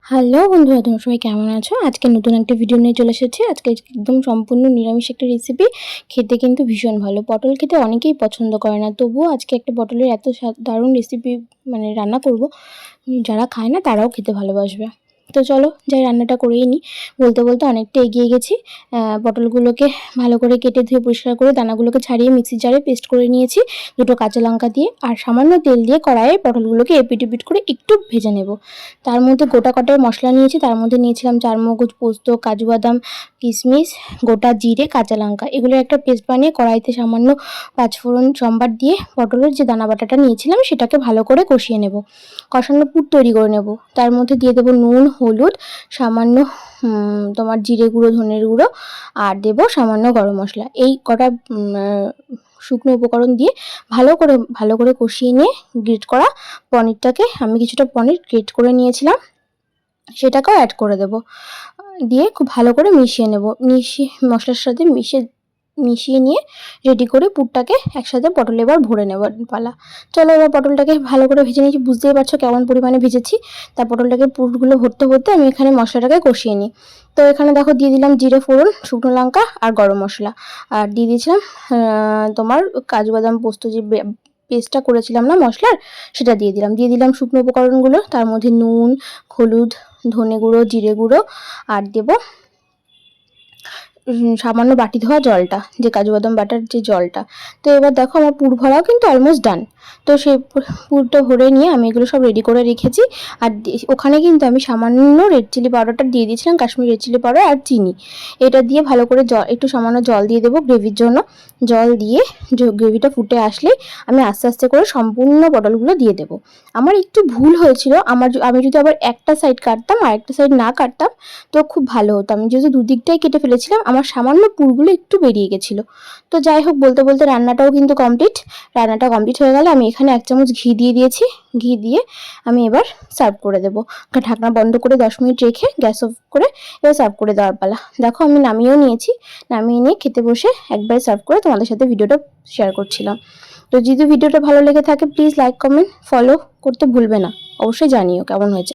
Hello বন্ধুরা, তোমরা সবাই কেমন আছো? আজকে নতুন একটা ভিডিও নিয়ে চলে এসেছি। আজকে একদম সম্পূর্ণ নিরামিষ একটা রেসিপি। খেতে কিন্তু ভীষণ ভালো। পটল খেতে অনেকেই পছন্দ করে না, তবুও আজকে একটা পটলের এত দারুণ রেসিপি রান্না করব, যারা খায় না তারাও খেতে ভালোবাসবে। তো চলো যাই রান্নাটা করেই নিই। বলতে বলতে অনেকটা এগিয়ে গেছি। পটলগুলোকে ভালো করে কেটে ধুয়ে পরিষ্কার করে দানাগুলোকে ছাড়িয়ে মিক্সির জারে পেস্ট করে নিয়েছি, দুটো কাঁচা লঙ্কা দিয়ে আর সামান্য তেল দিয়ে কড়াইয়ে পটলগুলোকে এপিট ওপিট করে একটু ভেজে নেব। তার মধ্যে গোটা কটার মশলা নিয়েছি, তার মধ্যে নিয়েছিলাম চারমগজ, পোস্ত, কাজু বাদাম, কিশমিশ, গোটা জিরে, কাঁচা লঙ্কা, এগুলোর একটা পেস্ট বানিয়ে কড়াইতে সামান্য পাঁচফোড়ন সম্বার দিয়ে পটলের যে দানা বাটাটা নিয়েছিলাম সেটাকে ভালো করে কষিয়ে নেব। কষানোর পুর তৈরি করে নেব। তার মধ্যে দিয়ে দেবো নুন, হলুদ, সামান্য তোমার জিরে গুঁড়ো, ধনের গুঁড়ো, আর দেবো সামান্য গরম মশলা। এই কটা শুকনো উপকরণ দিয়ে ভালো করে কষিয়ে নিয়ে গ্রেট করা পনিরটাকে, আমি কিছুটা পনির গ্রেট করে নিয়েছিলাম, সেটাকেও অ্যাড করে দেব। দিয়ে খুব ভালো করে মিশিয়ে নেব। মশলার সাথে মিশিয়ে নিয়ে রেডি করে পুরটাকে একসাথে পটলে এবার ভরে নেব পালা। চলো এবার পটলটাকে ভালো করে ভেজে নিয়েছি, বুঝতেই পারছো কেমন পরিমাণে ভেজেছি। তার পটলটাকে পুরগুলো ভরতে ভরতে আমি এখানে মশলাটাকে কষিয়ে নিই। তো এখানে দেখো দিয়ে দিলাম জিরে ফোড়ন, শুকনো লঙ্কা আর গরম মশলা, আর দিয়ে দিয়েছিলাম তোমার কাজু বাদাম পোস্ত যে পেস্টটা করেছিলাম না মশলার, সেটা দিয়ে দিলাম শুকনো উপকরণগুলো। তার মধ্যে নুন, হলুদ, ধনে গুঁড়ো, জিরে গুঁড়ো, আর দেবো সামান্য বাটি ধোয়া জলটা, যে কাজু বাদাম বাটার যে জলটা। তো এবার দেখো আমার পুর ভরাও কিন্তু অলমোস্ট ডান। তো সেই পুরটা ভরে নিয়ে আমি এগুলো সব রেডি করে রেখেছি। আর ওখানে কিন্তু আমি সামান্য রেড চিলি পাউডারটা দিয়ে দিয়েছিলাম, কাশ্মীরি রেড চিলি পাউডার আর চিনি। এটা দিয়ে ভালো করে একটু সামান্য জল দিয়ে দেবো গ্রেভির জন্য। জল দিয়ে গ্রেভিটা ফুটে আসলে আমি আস্তে আস্তে করে সম্পূর্ণ পটলগুলো দিয়ে দেবো। আমার একটু ভুল হয়েছিল, আমি যদি আবার একটা সাইড কাটতাম আর একটা সাইড না কাটতাম তো খুব ভালো হতো। আমি যেহেতু দুদিকটাই কেটে ফেলেছিলাম, আমার সামান্য পুরগুলো একটু বেরিয়ে গেছিলো। তো যাই হোক, বলতে বলতে রান্নাটা কমপ্লিট হয়ে গেলে আমি এখানে 1 চামচ ঘি দিয়ে দিয়েছি। ঘি দিয়ে আমি এবার সার্ভ করে দেবো। ঢাকনা বন্ধ করে 10 মিনিট রেখে গ্যাস অফ করে এবার সার্ভ করে দেওয়ার পালা। দেখো আমি নামিয়েও নিয়েছি। নামিয়ে নিয়ে খেতে বসে একবারে সার্ভ করে তোমাদের সাথে ভিডিওটা শেয়ার করছিলাম। তো যদি ভিডিওটা ভালো লেগে থাকে প্লিজ লাইক, কমেন্ট, ফলো করতে ভুলবে না। অবশ্যই জানিও কেমন হয়েছে।